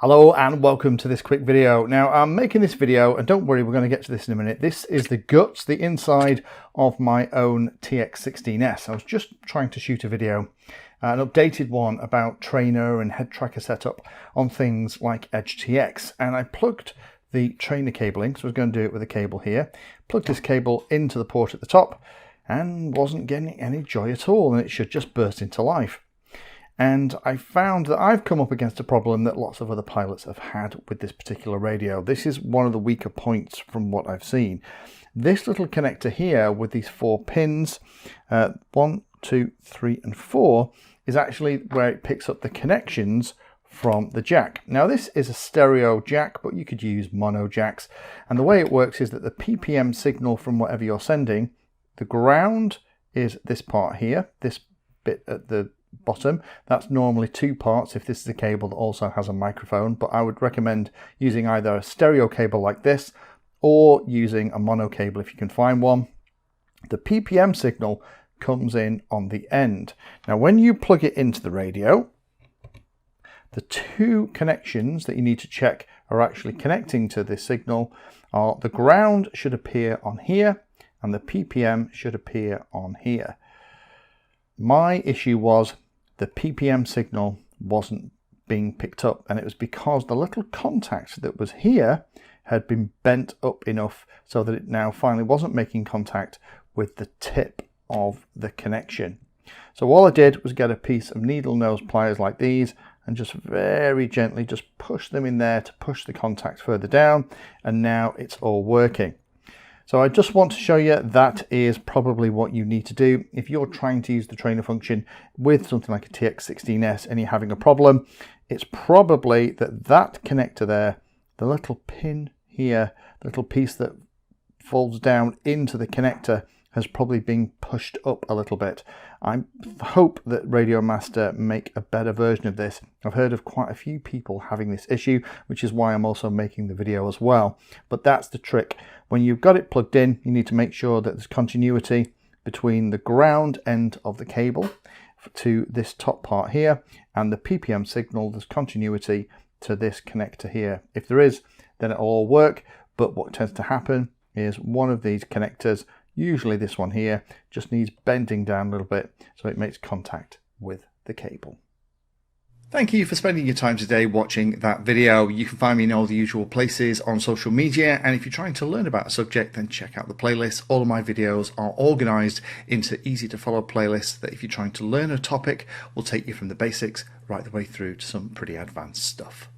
Hello and welcome to this quick video. Now I'm making this video, and don't worry, we're going to get to this in a minute. This is the guts, the inside of my own TX16s. I was just trying to shoot a video, an updated one about trainer and head tracker setup on things like Edge TX, and I plugged the trainer cable in, so I was going to do it with a cable here. Plugged this cable into the port at the top and wasn't getting any joy at all, and it should just burst into life. And I found that I've come up against a problem that lots of other pilots have had with this particular radio. This is one of the weaker points from what I've seen. This little connector here with these 4 pins, 1, 2, 3 and 4, is actually where it picks up the connections from the jack. Now this is a stereo jack, but you could use mono jacks. And the way it works is that the PPM signal from whatever you're sending, the ground is this part here, this bit at the bottom. That's normally 2 parts if this is a cable that also has a microphone, but I would recommend using either a stereo cable like this or using a mono cable if you can find one. The PPM signal comes in on the end. Now when you plug it into the radio, the 2 connections that you need to check are actually connecting to this signal are the ground should appear on here and the PPM should appear on here. My issue was the PPM signal wasn't being picked up, and it was because the little contact that was here had been bent up enough so that it now finally wasn't making contact with the tip of the connection. So all I did was get a piece of needle nose pliers like these and just very gently just push them in there to push the contact further down, and now it's all working. So I just want to show you that is probably what you need to do if you're trying to use the trainer function with something like a TX16s and you're having a problem. It's probably that connector there, the little pin here, the little piece that folds down into the connector, has probably been pushed up a little bit. I hope that RadioMaster make a better version of this. I've heard of quite a few people having this issue, which is why I'm also making the video as well. But that's the trick. When you've got it plugged in, you need to make sure that there's continuity between the ground end of the cable to this top part here and the PPM signal. There's continuity to this connector here. If there is, then it'll all work. But what tends to happen is one of these connectors, usually this one here, just needs bending down a little bit so it makes contact with the cable. Thank you for spending your time today watching that video. You can find me in all the usual places on social media, and if you're trying to learn about a subject, then check out the playlist. All of my videos are organized into easy to follow playlists that if you're trying to learn a topic will take you from the basics right the way through to some pretty advanced stuff.